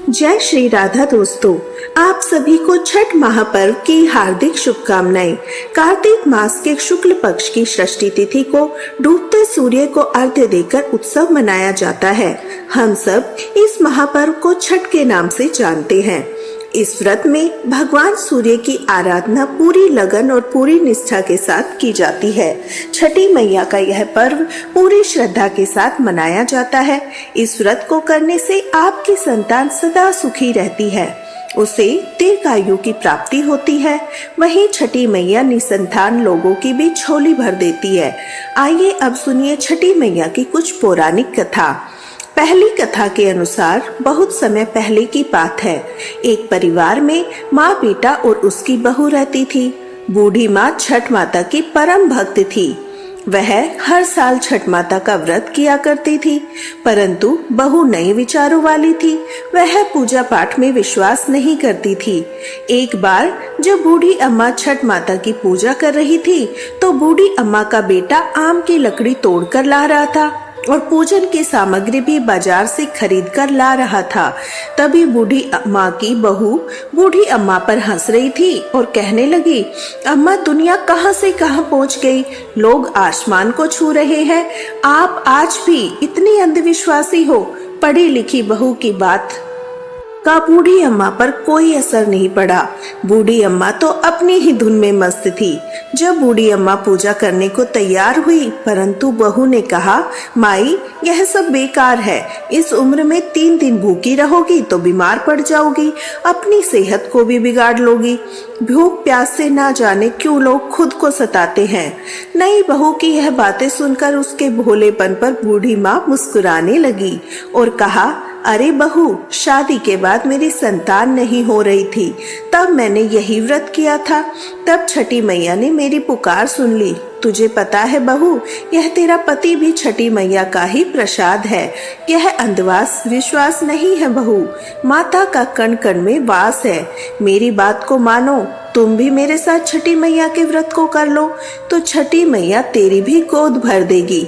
जय श्री राधा दोस्तों, आप सभी को छठ महापर्व की हार्दिक शुभकामनाएं। कार्तिक मास के शुक्ल पक्ष की षष्ठी तिथि को डूबते सूर्य को अर्घ्य देकर उत्सव मनाया जाता है। हम सब इस महापर्व को छठ के नाम से जानते हैं। इस व्रत में भगवान सूर्य की आराधना पूरी लगन और पूरी निष्ठा के साथ की जाती है। छठी मैया का यह पर्व पूरी श्रद्धा के साथ मनाया जाता है। इस व्रत को करने से आपकी संतान सदा सुखी रहती है, उसे दीर्घायु की प्राप्ति होती है। वहीं छठी मैया निसंतान लोगों की भी झोली भर देती है। आइए अब सुनिए छठी मैया की कुछ पौराणिक कथा। पहली कथा के अनुसार बहुत समय पहले की बात है। एक परिवार में माँ, बेटा और उसकी बहू रहती थी। बूढ़ी माँ छठ माता की परम भक्त थी। वह हर साल छठ माता का व्रत किया करती थी, परंतु बहू नए विचारों वाली थी। वह पूजा पाठ में विश्वास नहीं करती थी। एक बार जब बूढ़ी अम्मा छठ माता की पूजा कर रही थी, तो बूढ़ी अम्मा का बेटा आम की लकड़ी तोड़कर ला रहा था और पूजन की सामग्री भी बाजार से खरीद कर ला रहा था। तभी बूढ़ी अम्मा की बहू बूढ़ी अम्मा पर हंस रही थी और कहने लगी, अम्मा दुनिया कहां से कहां पहुंच गई, लोग आसमान को छू रहे हैं, आप आज भी इतनी अंधविश्वासी हो। पढ़ी लिखी बहू की बात का बूढ़ी अम्मा पर कोई असर नहीं पड़ा। बूढ़ी अम्मा तो अपनी ही धुन में मस्त थी। जब बूढ़ी अम्मा पूजा करने को तैयार हुई, परंतु बहू ने कहा, माई यह सब बेकार है, इस उम्र में 3 दिन भूखी रहोगी तो बीमार पड़ जाओगी, अपनी सेहत को भी बिगाड़ लोगी। भूख प्यास से ना जाने क्यों लोग खुद को सताते हैं। नई बहू की यह बातें सुनकर उसके भोलेपन पर बूढ़ी माँ मुस्कुराने लगी और कहा, अरे बहू, शादी के बाद मेरी संतान नहीं हो रही थी, तब मैंने यही व्रत किया था। तब छठी मैया ने मेरी पुकार सुन ली। तुझे पता है बहू, यह तेरा पति भी छठी मैया का ही प्रसाद है। यह अंधवास विश्वास नहीं है बहू, माता का कण कण में वास है। मेरी बात को मानो, तुम भी मेरे साथ छठी मैया के व्रत को कर लो, तो छठी मैया तेरी भी गोद भर देगी।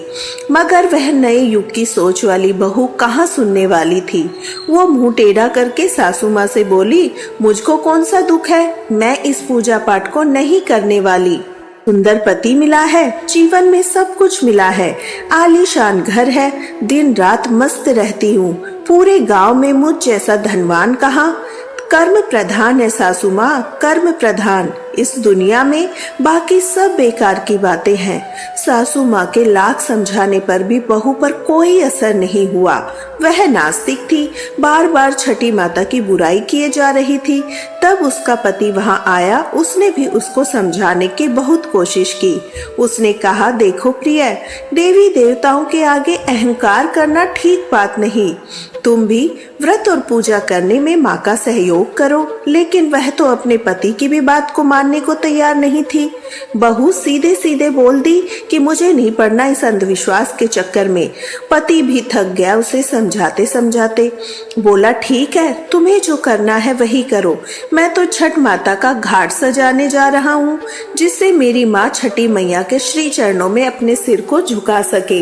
मगर वह नए युग की सोच वाली बहू कहाँ सुनने वाली थी। वो मुंह टेढ़ा करके सासू माँ से बोली, मुझको कौन सा दुख है, मैं इस पूजा पाठ को नहीं करने वाली। सुंदर पति मिला है, जीवन में सब कुछ मिला है, आलीशान घर है, दिन रात मस्त रहती हूँ। पूरे गांव में मुझ जैसा धनवान कहाँ। कर्म प्रधान है सासू माँ, कर्म प्रधान। इस दुनिया में बाकी सब बेकार की बातें हैं। सासू माँ के लाख समझाने पर भी बहू पर कोई असर नहीं हुआ। वह नास्तिक थी, बार बार छठी माता की बुराई किए जा रही थी। तब उसका पति वहाँ आया। उसने भी उसको समझाने की बहुत कोशिश की। उसने कहा, देखो प्रिय, देवी देवताओं के आगे अहंकार करना ठीक बात नहीं। तुम भी व्रत और पूजा करने में माँ का सहयोग करो। लेकिन वह तो अपने पति की भी बात को मानने को तैयार नहीं थी। बहू सीधे सीधे बोल दी कि मुझे नहीं पड़ना इस अंधविश्वास के चक्कर में। पति भी थक गया उसे समझाते समझाते। बोला, ठीक है, तुम्हें जो करना है वही करो। मैं तो छठ माता का घाट सजाने जा रहा हूँ, जिससे मेरी माँ छठी मैया के श्री चरणों में अपने सिर को झुका सके।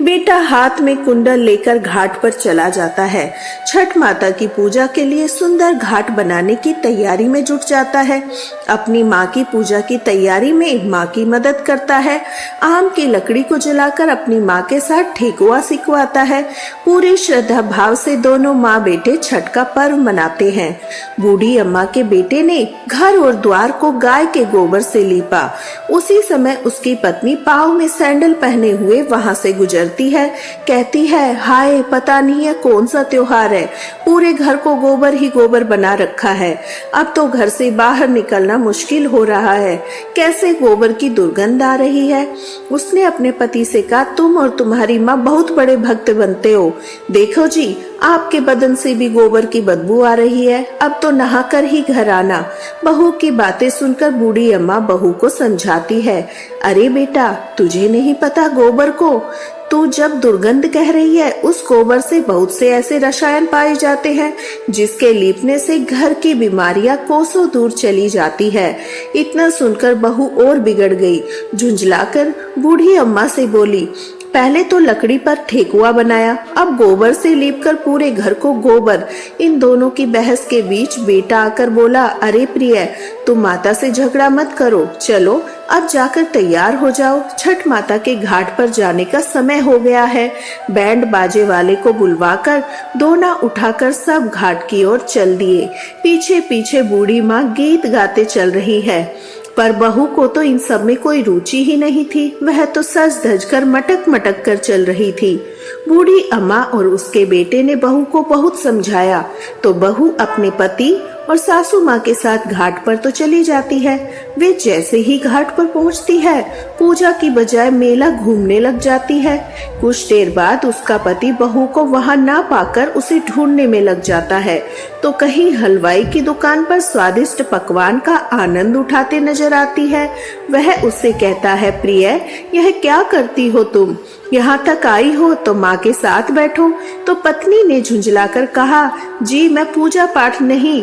बेटा हाथ में कुंडल लेकर घाट पर चला जाता है। छठ माता की पूजा के लिए सुंदर घाट बनाने की तैयारी में जुट जाता है। अपनी माँ की पूजा की तैयारी में माँ की मदद करता है। आम की लकड़ी को जलाकर अपनी माँ के साथ ठेकुआ सिकवाता है। पूरी श्रद्धा भाव से दोनों माँ बेटे छठ का पर्व मनाते हैं। बूढ़ी अम्मा के बेटे ने घर और द्वार को गाय के गोबर से लीपा। उसी समय उसकी पत्नी पाँव में सैंडल पहने हुए वहाँ से गुजरती है। कहती है, हाय, पता नहीं है कौन सा त्योहार है, पूरे घर को गोबर ही गोबर बना रखा है। अब तो घर से बाहर निकलना मुश्किल हो रहा है। कैसे गोबर की दुर्गंध आ रही है। उसने अपने पति से कहा, तुम और तुम्हारी माँ बहुत बड़े भक्त बनते हो। देखो जी, आपके बदन से भी गोबर की बदबू आ रही है। अब तो नहाकर ही घर आना। बहू की बातें सुनकर बूढ़ी अम्मा बहू को समझाती है, अरे बेटा, तुझे नहीं पता गोबर को? तू जब दुर्गंध कह रही है, उस गोबर से बहुत से ऐसे रसायन पाए जाते हैं जिसके लीपने से घर की बीमारियां कोसों दूर चली जाती है। इतना सुनकर बहू और बिगड़ गई। झुंझलाकर बूढ़ी अम्मा से बोली, पहले तो लकड़ी पर ठेकुआ बनाया, अब गोबर से लीपकर पूरे घर को गोबर। इन दोनों की बहस के बीच बेटा आकर बोला, अरे प्रिय, तुम माता से झगड़ा मत करो, चलो अब जाकर तैयार हो जाओ, छठ माता के घाट पर जाने का समय हो गया है। बैंड बाजे वाले को बुलवाकर दोना उठाकर सब घाट की ओर चल दिए। पीछे पीछे बूढ़ी माँ गीत गाते चल रही है, पर बहू को तो इन सब में कोई रुचि ही नहीं थी। वह तो सज धज कर मटक मटक कर चल रही थी। बूढ़ी अम्मा और उसके बेटे ने बहू को बहुत समझाया तो बहू अपने पति और सासू माँ के साथ घाट पर तो चली जाती है। वे जैसे ही घाट पर पहुँचती है, पूजा की बजाय मेला घूमने लग जाती है। कुछ देर बाद उसका पति बहू को वहाँ ना पाकर उसे ढूंढने में लग जाता है, तो कहीं हलवाई की दुकान पर स्वादिष्ट पकवान का आनंद उठाते नजर आती है। वह उससे कहता है, प्रिय, यह क्या करती हो तुम? यहाँ तक आई हो तो माँ के साथ बैठो। तो पत्नी ने झुंझलाकर कहा, जी मैं पूजा पाठ नहीं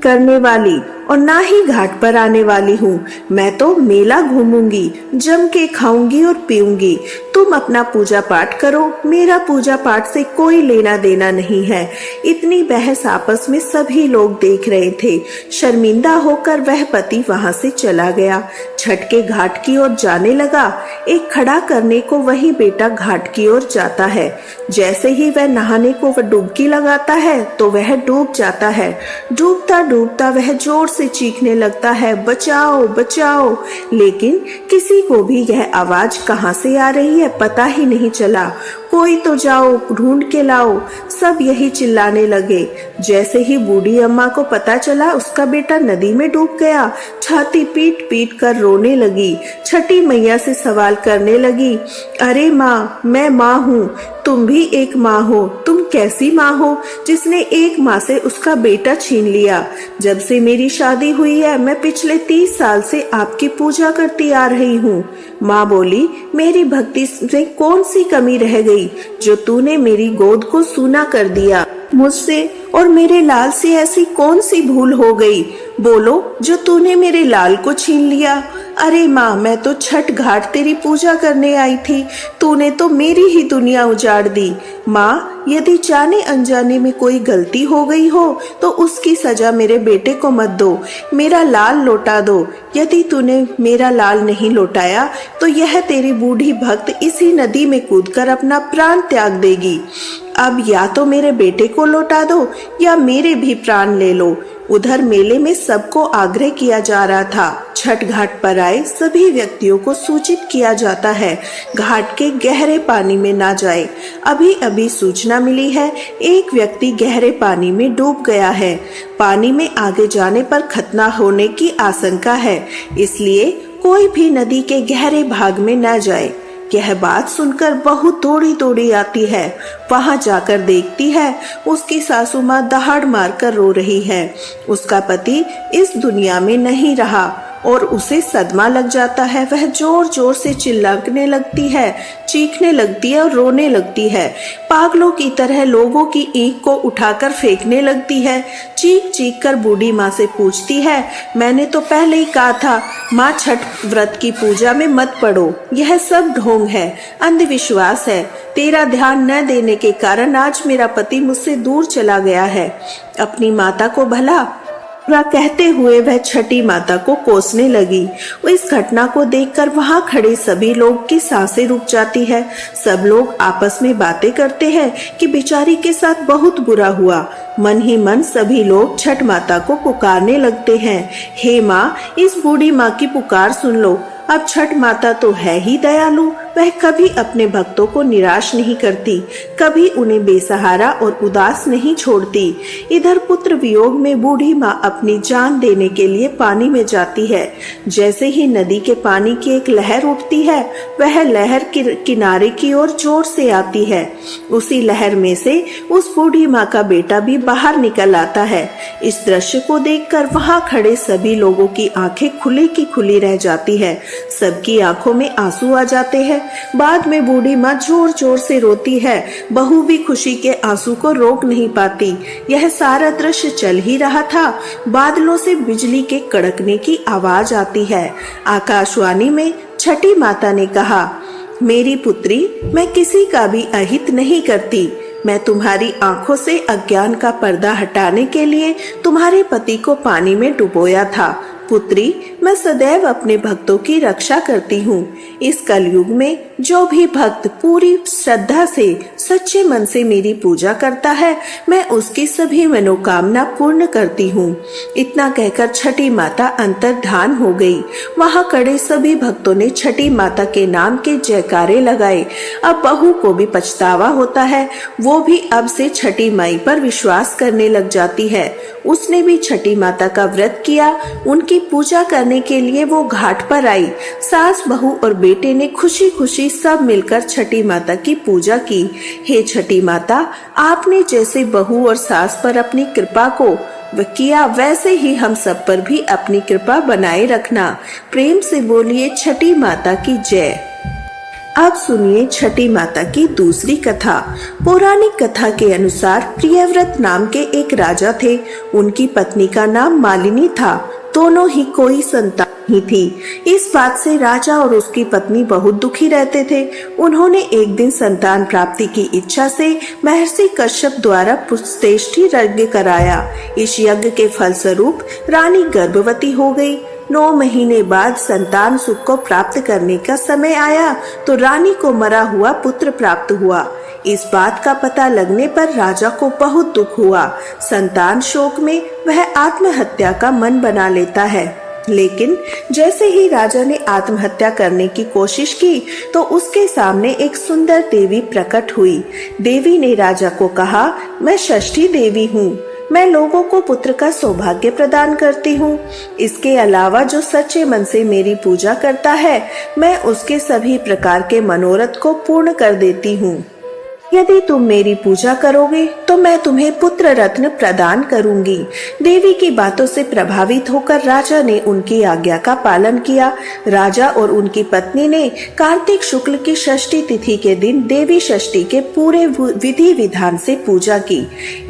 करने वाली और ना ही घाट पर आने वाली हूँ, मैं तो मेला घूमूंगी, जम के खाऊंगी और पीऊंगी। तुम अपना पूजा पाठ करो, मेरा पूजा पाठ से कोई लेना देना नहीं है। इतनी बहस आपस में सभी लोग देख रहे थे। शर्मिंदा होकर वह पति वहां से चला गया। छठ के घाट की ओर जाने लगा। एक खड़ा करने को वही बेटा घाट की ओर जाता है। जैसे ही वह नहाने को वह डुबकी लगाता है तो वह डूब जाता है। डूबता डूबता वह जोर से चीखने लगता है, बचाओ बचाओ, लेकिन किसी को भी यह आवाज कहां से आ रही है पता ही नहीं चला। कोई तो जाओ ढूंढ के लाओ, सब यही चिल्लाने लगे। जैसे ही बूढ़ी अम्मा को पता चला उसका बेटा नदी में डूब गया, छाती पीट पीट कर रोने लगी। छठी मैया से सवाल करने लगी, अरे माँ, मैं माँ हूँ, तुम भी एक माँ हो। तुम कैसी माँ हो जिसने एक माँ से उसका बेटा छीन लिया? जब से मेरी शादी हुई है मैं पिछले 30 साल से आपकी पूजा करती आ रही हूँ। माँ बोली, मेरी भक्ति में कौन सी कमी रह गई जो तूने मेरी गोद को सूना कर दिया? मुझसे और मेरे लाल से ऐसी कौन सी भूल हो गई, बोलो, जो तूने मेरे लाल को छीन लिया? अरे माँ, मैं तो छठ घाट तेरी पूजा करने आई थी, तूने तो मेरी ही दुनिया उजाड़ दी। माँ, यदि जाने अनजाने में कोई गलती हो गई हो तो उसकी सजा मेरे बेटे को मत दो, मेरा लाल लौटा दो। यदि तूने मेरा लाल नहीं लौटाया तो यह तेरी बूढ़ी भक्त इसी नदी में कूदकर अपना प्राण त्याग देगी। अब या तो मेरे बेटे को लौटा दो या मेरे भी प्राण ले लो। उधर मेले में सबको आग्रह किया जा रहा था। छठ घाट पर आए सभी व्यक्तियों को सूचित किया जाता है, घाट के गहरे पानी में ना जाए। अभी अभी सूचना मिली है, एक व्यक्ति गहरे पानी में डूब गया है। पानी में आगे जाने पर खतरा होने की आशंका है, इसलिए कोई भी नदी के गहरे भाग में न जाए। यह बात सुनकर बहू दौड़ी दौड़ी आती है। वहां जाकर देखती है उसकी सासू माँ दहाड़ मारकर रो रही है। उसका पति इस दुनिया में नहीं रहा और उसे सदमा लग जाता है। वह जोर जोर से चिल्लाने लगती है, चीखने लगती है और रोने लगती है। पागलों की तरह लोगों की ईंख को उठाकर फेंकने लगती है। चीख चीख कर बूढ़ी माँ से पूछती है, मैंने तो पहले ही कहा था माँ, छठ व्रत की पूजा में मत पड़ो, यह सब ढोंग है, अंधविश्वास है। तेरा ध्यान न देने के कारण आज मेरा पति मुझसे दूर चला गया है। अपनी माता को भला कहते हुए वह छठी माता को कोसने लगी। इस घटना को देखकर वहां खड़े सभी लोग की सांसें रुक जाती है। सब लोग आपस में बातें करते हैं कि बेचारी के साथ बहुत बुरा हुआ। मन ही मन सभी लोग छठ माता को पुकारने लगते हैं, हे माँ, इस बूढ़ी माँ की पुकार सुन लो। अब छठ माता तो है ही दयालु, वह कभी अपने भक्तों को निराश नहीं करती, कभी उन्हें बेसहारा और उदास नहीं छोड़ती। इधर पुत्र वियोग में बूढ़ी माँ अपनी जान देने के लिए पानी में जाती है। जैसे ही नदी के पानी की एक लहर उठती है, वह लहर किनारे की ओर जोर से आती है। उसी लहर में से उस बूढ़ी माँ का बेटा भी बाहर निकल आता है। इस दृश्य को देखकर वहां खड़े सभी लोगों की आंखें खुली की खुली रह जाती है। सबकी आंखों में आंसू आ जाते हैं। बाद में बूढ़ी माँ जोर जोर से रोती है। बहू भी खुशी के आंसू को रोक नहीं पाती। यह सारा दृश्य चल ही रहा था, बादलों से बिजली के कड़कने की आवाज आती है। आकाशवाणी में छठी माता ने कहा, मेरी पुत्री, मैं किसी का भी अहित नहीं करती। मैं तुम्हारी आंखों से अज्ञान का पर्दा हटाने के लिए तुम्हारे पति को पानी में डुबोया था। पुत्री, मैं सदैव अपने भक्तों की रक्षा करती हूँ। इस कलयुग में जो भी भक्त पूरी श्रद्धा से सच्चे मन से मेरी पूजा करता है, मैं उसकी सभी मनोकामना पूर्ण करती हूँ। इतना कहकर छठी माता अंतर्धान हो गई। वहाँ खड़े सभी भक्तों ने छठी माता के नाम के जयकारे लगाए। अब बहू को भी पछतावा होता है, वो भी अब से छठी माई पर विश्वास करने लग जाती है। उसने भी छठी माता का व्रत किया। उनकी पूजा करने के लिए वो घाट पर आई। सास, बहू और बेटे ने खुशी खुशी सब मिलकर छठी माता की पूजा की। हे छठी माता, आपने जैसे बहू और सास पर अपनी कृपा को किया, वैसे ही हम सब पर भी अपनी कृपा बनाए रखना। प्रेम से बोलिए छठी माता की जय। अब सुनिए छठी माता की दूसरी कथा। पौराणिक कथा के अनुसार प्रियव्रत नाम के एक राजा थे। उनकी पत्नी का नाम मालिनी था। दोनों ही कोई संतान ही थी। इस बात से राजा और उसकी पत्नी बहुत दुखी रहते थे। उन्होंने एक दिन संतान प्राप्ति की इच्छा से महर्षि कश्यप द्वारा पुष्टेष्टि यज्ञ कराया। इस यज्ञ के फलस्वरूप रानी गर्भवती हो गई। 9 महीने बाद संतान सुख को प्राप्त करने का समय आया तो रानी को मरा हुआ पुत्र प्राप्त हुआ। इस बात का पता लगने पर राजा को बहुत दुख हुआ। संतान शोक में वह आत्महत्या का मन बना लेता है। लेकिन जैसे ही राजा ने आत्महत्या करने की कोशिश की तो उसके सामने एक सुंदर देवी प्रकट हुई। देवी ने राजा को कहा, मैं षष्ठी देवी हूँ। मैं लोगों को पुत्र का सौभाग्य प्रदान करती हूँ। इसके अलावा जो सच्चे मन से मेरी पूजा करता है, मैं उसके सभी प्रकार के मनोरथ को पूर्ण कर देती हूँ। यदि तुम मेरी पूजा करोगे तो मैं तुम्हें पुत्र रत्न प्रदान करूंगी। देवी की बातों से प्रभावित होकर राजा ने उनकी आज्ञा का पालन किया। राजा और उनकी पत्नी ने कार्तिक शुक्ल की षष्ठी तिथि के दिन देवी षष्ठी के पूरे विधि विधान से पूजा की।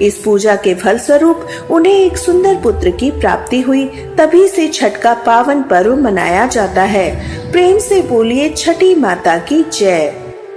इस पूजा के फल स्वरूप उन्हें एक सुंदर पुत्र की प्राप्ति हुई। तभी से छठ का पावन पर्व मनाया जाता है। प्रेम से बोलिए छठी माता की जय।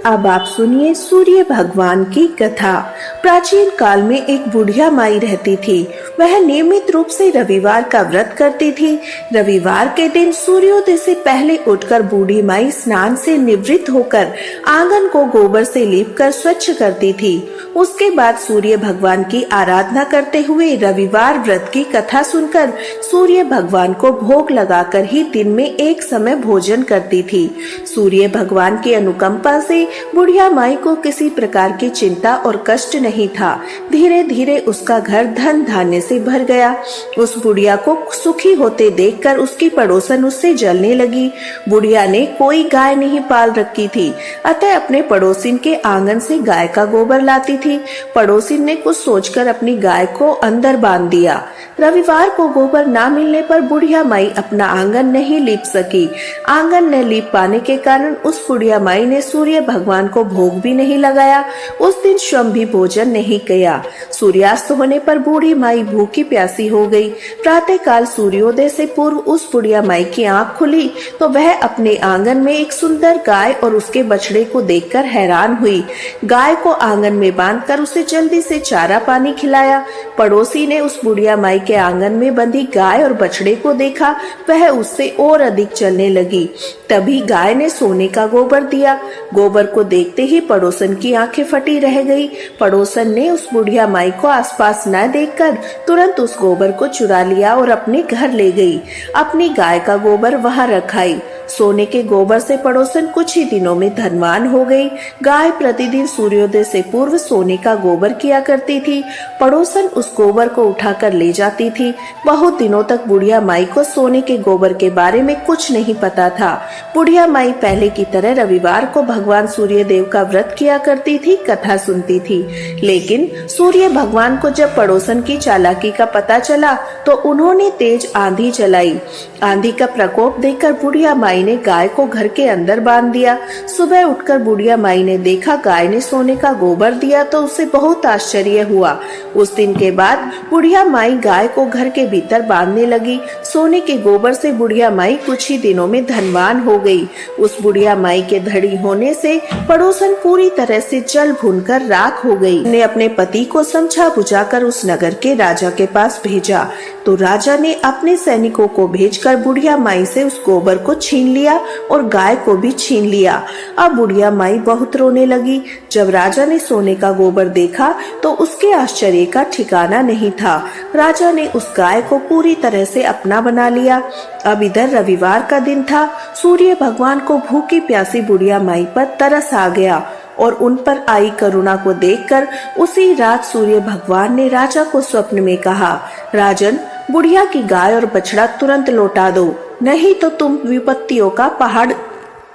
अब आप सुनिए सूर्य भगवान की कथा। प्राचीन काल में एक बुढ़िया माई रहती थी। वह नियमित रूप से रविवार का व्रत करती थी। रविवार के दिन सूर्योदय से पहले उठकर बूढ़ी माई स्नान से निवृत्त होकर आंगन को गोबर से लीपकर स्वच्छ करती थी। उसके बाद सूर्य भगवान की आराधना करते हुए रविवार व्रत की कथा सुनकर सूर्य भगवान को भोग लगाकर ही दिन में एक समय भोजन करती थी। सूर्य भगवान की अनुकंपा से बुढ़िया माई को किसी प्रकार की चिंता और कष्ट नहीं था। धीरे धीरे उसका घर धन धान्य से भर गया। उस बुढ़िया को सुखी होते देखकर उसकी पड़ोसन उससे जलने लगी। बुढ़िया ने कोई गाय नहीं पाल रखी थी, अतः अपने पड़ोसिन के आंगन से गाय का गोबर लाती थी। पड़ोसिन ने कुछ सोचकर अपनी गाय को अंदर बांध दिया। रविवार को गोबर ना मिलने पर बुढ़िया माई अपना आंगन नहीं लीप सकी। आंगन न लीप पाने के कारण उस बुढ़िया माई ने सूर्य भगवान को भोग भी नहीं लगाया। उस दिन स्वयं भी भोजन नहीं किया। सूर्यास्त होने पर बूढ़ी माई भूखी प्यासी हो गई। प्रातः काल सूर्योदय से पूर्व उस बुढ़िया माई की आंख खुली तो वह अपने आंगन में एक सुंदर गाय और उसके बछड़े को देखकर हैरान हुई। गाय को आंगन में बांधकर उसे जल्दी से चारा पानी खिलाया। पड़ोसी ने उस बुढ़िया माई के आंगन में बंधी गाय और बछड़े को देखा। वह उससे और अधिक चलने लगी। तभी गाय ने सोने का गोबर दिया। गोबर को देखते ही पड़ोसन की आंखें फटी रह गई। पड़ोसन ने उस बुढ़िया माई को आसपास न देखकर तुरंत उस गोबर को चुरा लिया और अपने घर ले गई। अपनी गाय का गोबर वहां रखाई। सोने के गोबर से पड़ोसन कुछ ही दिनों में धनवान हो गई। गाय प्रतिदिन सूर्योदय से पूर्व सोने का गोबर किया करती थी। पड़ोसन उस गोबर को उठाकर ले जाती थी। बहुत दिनों तक बुढ़िया माई को सोने के गोबर के बारे में कुछ नहीं पता था। बुढ़िया माई पहले की तरह रविवार को भगवान सूर्य देव का व्रत किया करती थी, कथा सुनती थी। लेकिन सूर्य भगवान को जब पड़ोसन की चालाकी का पता चला तो उन्होंने तेज आंधी चलाई। आंधी का प्रकोप देखकर बुढ़िया माई ने गाय को घर के अंदर बांध दिया। सुबह उठकर बुढ़िया माई ने देखा गाय ने सोने का गोबर दिया तो उसे बहुत आश्चर्य हुआ। उस दिन के बाद बुढ़िया माई गाय गाय को घर के भीतर बांधने लगी। सोने के गोबर से बुढ़िया माई कुछ ही दिनों में धनवान हो गई। उस बुढ़िया माई के धड़ी होने से पड़ोसन पूरी तरह से जल भूनकर राख हो गई। ने अपने पति को समझा बुझाकर उस नगर के राजा के पास भेजा तो राजा ने अपने सैनिकों को भेजकर बुढ़िया माई से उस गोबर को छीन लिया और गाय को भी छीन लिया। अब बुढ़िया माई बहुत रोने लगी। जब राजा ने सोने का गोबर देखा तो उसके आश्चर्य का ठिकाना नहीं था। राजा ने उस गाय को पूरी तरह से अपना बना लिया। अब इधर रविवार का दिन था। सूर्य भगवान को भूखी प्यासी बुढ़िया माई पर तरस आ गया और उन पर आई करुणा को देखकर उसी रात सूर्य भगवान ने राजा को स्वप्न में कहा, राजन, बुढ़िया की गाय और बछड़ा तुरंत लौटा दो, नहीं तो तुम विपत्तियों का पहाड़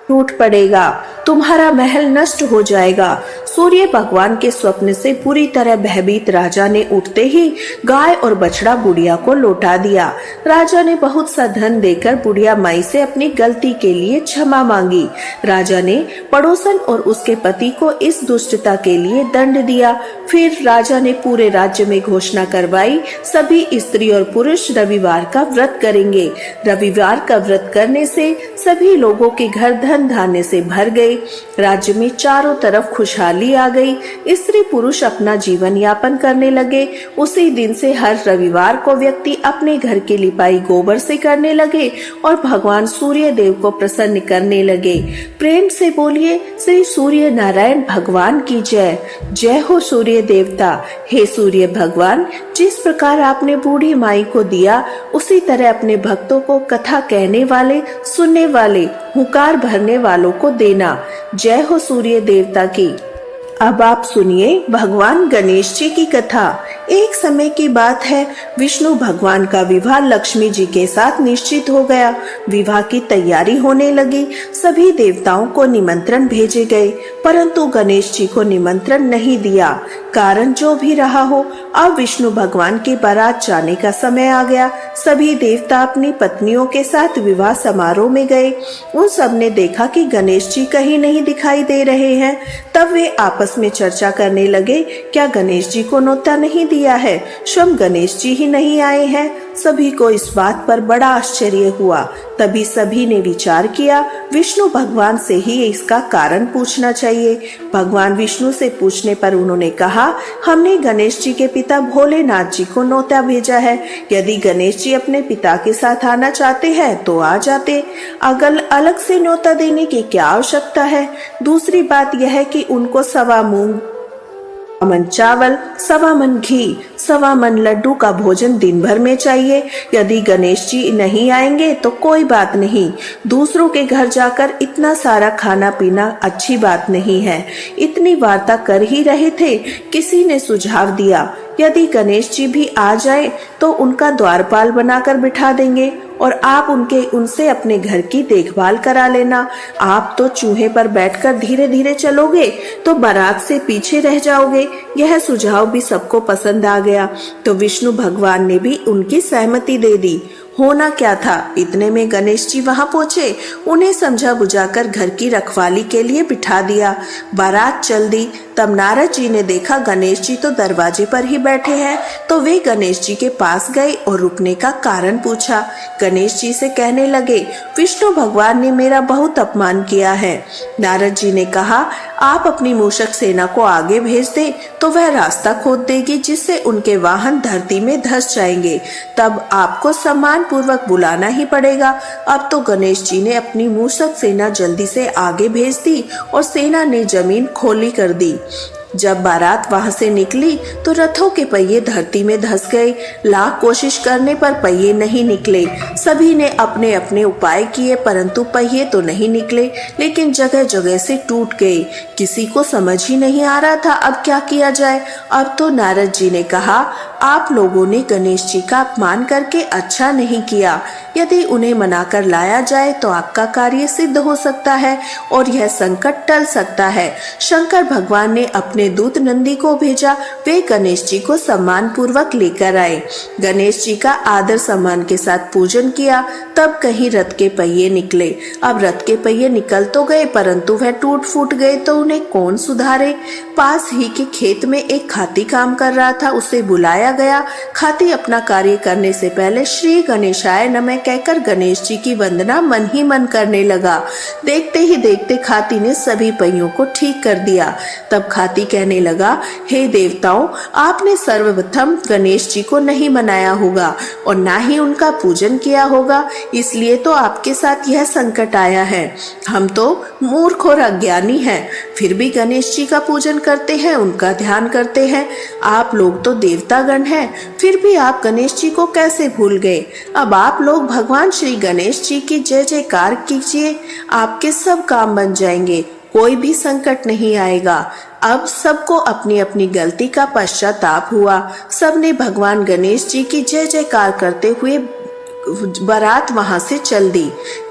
टूट पड़ेगा, तुम्हारा महल नष्ट हो जाएगा। सूर्य भगवान के स्वप्न से पूरी तरह भयभीत राजा ने उठते ही गाय और बछड़ा बुढ़िया को लौटा दिया। राजा ने बहुत सा धन देकर बुढ़िया माई से अपनी गलती के लिए क्षमा मांगी। राजा ने पड़ोसन और उसके पति को इस दुष्टता के लिए दंड दिया। फिर राजा ने पूरे राज्य में घोषणा करवाई, सभी स्त्री और पुरुष रविवार का व्रत करेंगे। रविवार का व्रत करने से सभी लोगों के घर धन धान्य से भर गए। राज्य में चारों तरफ खुशहाली आ गई। स्त्री पुरुष अपना जीवन यापन करने लगे। उसी दिन से हर रविवार को व्यक्ति अपने घर की लिपाई गोबर से करने लगे और भगवान सूर्य देव को प्रसन्न करने लगे। प्रेम से बोलिए, श्री सूर्य नारायण भगवान की जय। जय हो सूर्य देवता। हे सूर्य भगवान, जिस प्रकार आपने बूढ़ी माई को दिया उसी तरह अपने भक्तों को कथा कहने वाले, सुनने वाले, हुंकार भरने वालों को देना। जय हो सूर्य देवता की। अब आप सुनिए भगवान गणेश जी की कथा। एक समय की बात है, विष्णु भगवान का विवाह लक्ष्मी जी के साथ निश्चित हो गया। विवाह की तैयारी होने लगी। सभी देवताओं को निमंत्रण भेजे गए, परंतु गणेश जी को निमंत्रण नहीं दिया। कारण जो भी रहा हो, अब विष्णु भगवान की बारात जाने का समय आ गया। सभी देवता अपनी पत्नियों के साथ विवाह समारोह में गए। उन सब ने देखा कि गणेश जी कहीं नहीं दिखाई दे रहे हैं। तब वे आपस में चर्चा करने लगे, क्या गणेश जी को न्योता नहीं दिया है? स्वयं गणेश जी ही नहीं आए हैं। सभी को इस बात पर बड़ा आश्चर्य हुआ। तभी सभी ने विचार किया, विष्णु भगवान से ही इसका कारण पूछना चाहिए। भगवान विष्णु से पूछने पर उन्होंने कहा, हमने गणेश जी के पिता भोलेनाथ जी को न्योता भेजा है। यदि गणेश जी अपने पिता के साथ आना चाहते हैं तो आ जाते। अगर अलग से न्योता देने की क्या आवश्यकता है? दूसरी बात यह है कि उनको 1.25 मूंग, मन चावल, 1.25 मन घी, 1.25 मन लड्डू का भोजन दिन भर में चाहिए। यदि गणेश जी नहीं आएंगे तो कोई बात नहीं। दूसरों के घर जाकर इतना सारा खाना पीना अच्छी बात नहीं है। इतनी वार्ता कर ही रहे थे, किसी ने सुझाव दिया, यदि गणेश जी भी आ जाए तो उनका द्वारपाल बनाकर बिठा देंगे और आप उनसे अपने घर की देखभाल करा लेना। आप तो चूहे पर बैठकर धीरे धीरे चलोगे तो बारात से पीछे रह जाओगे। यह सुझाव भी सबको पसंद आ गया तो विष्णु भगवान ने भी उनकी सहमति दे दी। होना क्या था, इतने में गणेश जी वहां पहुंचे। उन्हें समझा बुझाकर घर की रखवाली के लिए बिठा दिया। बारात चल दी। तब नारद जी ने देखा गणेश जी तो दरवाजे पर ही बैठे हैं, तो वे गणेश जी के पास गए और रुकने का कारण पूछा। गणेश जी से कहने लगे, विष्णु भगवान ने मेरा बहुत अपमान किया है। नारद जी ने कहा, आप अपनी मूषक सेना को आगे भेज दे तो वह रास्ता खोद देगी, जिससे उनके वाहन धरती में धंस जाएंगे। तब आपको सम्मान पूर्वक बुलाना ही पड़ेगा। अब तो गणेश जी ने अपनी मूषक सेना जल्दी से आगे भेज दी और सेना ने जमीन खोली कर दी। जब बारात वहां से निकली तो रथों के पहिए धरती में धंस गए। लाख कोशिश करने पर पहिए नहीं निकले। सभी ने अपने अपने उपाय किए, परंतु पहिए तो नहीं निकले, लेकिन जगह जगह से टूट गए। किसी को समझ ही नहीं आ रहा था अब क्या किया जाए। अब तो नारद जी ने कहा, आप लोगों ने गणेश जी का अपमान करके अच्छा नहीं किया। यदि उन्हें मनाकर लाया जाए तो आपका कार्य सिद्ध हो सकता है और यह संकट टल सकता है। शंकर भगवान ने अपने दूत नंदी को भेजा। वे गणेश जी को सम्मान पूर्वक लेकर आए। गणेश जी का आदर सम्मान के साथ पूजन किया। तब कहीं रथ के पहिए निकले। अब रथ के पहिए निकल तो गए, परंतु वह टूट फूट गए तो उन्हें कौन सुधारे। पास ही के खेत में एक हाथी काम कर रहा था। उसे बुलाया बताया गया। खाती अपना कार्य करने से पहले श्री गणेशाय नमः कहकर गणेश जी की वंदना मन ही मन करने लगा। देखते ही देखते खाती ने सभी पहियों को ठीक कर दिया। तब खाती कहने लगा, हे देवताओं, आपने सर्वप्रथम गणेश जी को नहीं मनाया होगा और ना ही उनका पूजन किया होगा, इसलिए तो आपके साथ यह संकट आया है। हम तो मूर्ख और अज्ञानी हैं, फिर भी गणेश जी का पूजन करते हैं, उनका ध्यान करते हैं। आप लोग तो देवतागण हैं, फिर भी आप गणेश जी को कैसे भूल गए? अब आप लोग भगवान श्री गणेश जी की जय जयकार कीजिए, आपके सब काम बन जाएंगे, कोई भी संकट नहीं आएगा। अब सबको अपनी अपनी गलती का पश्चाताप हुआ। सबने भगवान गणेश जी की जय जयकार करते हुए बारात वहां से चल दी।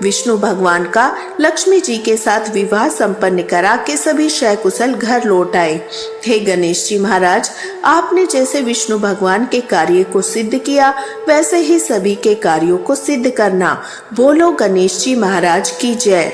विष्णु भगवान का लक्ष्मी जी के साथ विवाह संपन्न करा के सभी शयकुशल घर लौट आए। हे गणेश जी महाराज, आपने जैसे विष्णु भगवान के कार्य को सिद्ध किया, वैसे ही सभी के कार्यों को सिद्ध करना। बोलो गणेश जी महाराज की जय।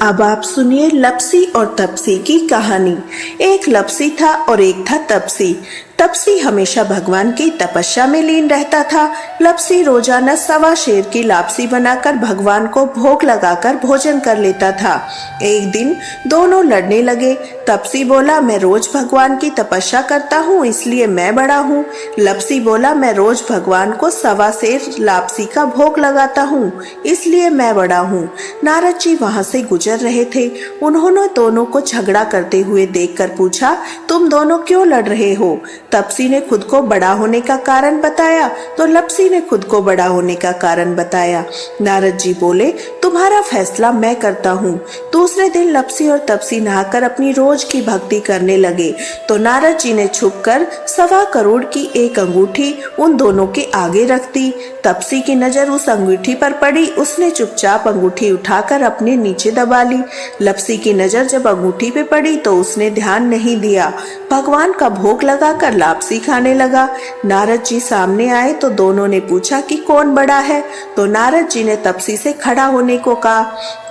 अब आप सुनिए लपसी और तपसी की कहानी। एक लपसी था और एक था तपसी। तपसी हमेशा भगवान की तपस्या में लीन रहता था। लपसी रोजाना 1.25 शेर की लापसी बनाकर भगवान को भोग लगाकर भोजन कर लेता था। एक दिन दोनों लड़ने लगे। तपसी बोला, मैं रोज भगवान की तपस्या करता हूँ, इसलिए मैं बड़ा हूँ। लपसी बोला, मैं रोज भगवान को 1.25 शेर लापसी का भोग लगाता हूँ, इसलिए मैं बड़ा हूँ। नारद जी वहाँ से गुजर रहे थे। उन्होंने दोनों को झगड़ा करते हुए देखकर पूछा, तुम दोनों क्यों लड़ रहे हो? तपसी ने खुद को बड़ा होने का कारण बताया तो लपसी ने खुद को बड़ा होने का कारण बताया। नारद जी बोले, तुम्हारा फैसला मैं करता हूँ। दूसरे दिन लपसी और तपसी नहाकर अपनी रोज की भक्ति करने लगे तो नारद जी ने छुपकर 1.25 करोड़ की एक अंगूठी उन दोनों के आगे रख दी। तपसी की नजर उस अंगूठी पर पड़ी। उसने चुपचाप अंगूठी उठाकर अपने नीचे दबा ली। लपसी की नजर जब अंगूठी पे पड़ी तो उसने ध्यान नहीं दिया। भगवान का भोग लगाकर लापसी खाने लगा। नारद जी सामने आए तो दोनों ने पूछा कि कौन बड़ा है, तो नारद जी ने तपसी से खड़ा होने को कहा।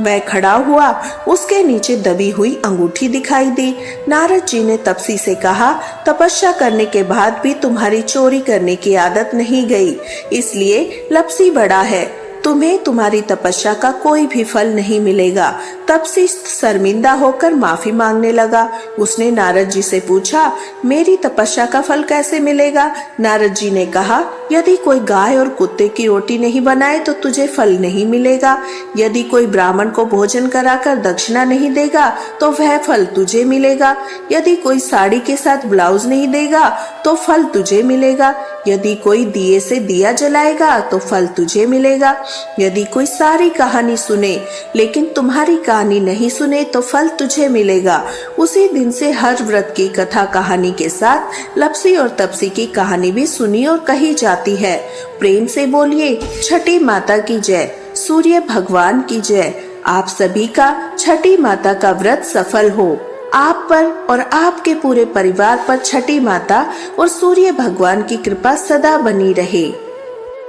वह खड़ा हुआ। उसके नीचे दबी हुई अंगूठी दिखाई दी। नारद जी ने तपसी से कहा, तपस्या करने के बाद भी तुम्हारी चोरी करने की आदत नहीं गई, इसलिए लपसी बड़ा है। तुम्हें तुम्हारी तपस्या का कोई भी फल नहीं मिलेगा। तपसी शर्मिंदा होकर माफी मांगने लगा। उसने नारद जी से पूछा, मेरी तपस्या का फल कैसे मिलेगा? नारद जी ने कहा, यदि कोई गाय और कुत्ते की रोटी नहीं बनाए तो तुझे फल नहीं मिलेगा। यदि कोई ब्राह्मण को भोजन कराकर दक्षिणा नहीं देगा तो वह फल तुझे मिलेगा। यदि कोई साड़ी के साथ ब्लाउज नहीं देगा तो फल तुझे मिलेगा। यदि कोई दिए से दिया जलाएगा तो फल तुझे मिलेगा। यदि कोई सारी कहानी सुने लेकिन तुम्हारी कहानी नहीं सुने तो फल तुझे मिलेगा। उसी दिन से हर व्रत की कथा कहानी के साथ लपसी और तपसी की कहानी भी सुनी और कही जाती है। प्रेम से बोलिए छठी माता की जय, सूर्य भगवान की जय। आप सभी का छठी माता का व्रत सफल हो। आप पर और आपके पूरे परिवार पर छठी माता और सूर्य भगवान की कृपा सदा बनी रहे।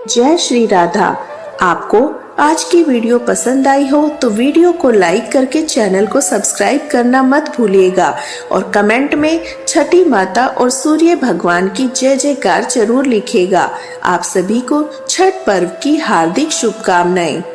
जय श्री राधा। आपको आज की वीडियो पसंद आई हो तो वीडियो को लाइक करके चैनल को सब्सक्राइब करना मत भूलिएगा और कमेंट में छठी माता और सूर्य भगवान की जय जयकार जरूर लिखिएगा। आप सभी को छठ पर्व की हार्दिक शुभकामनाएं।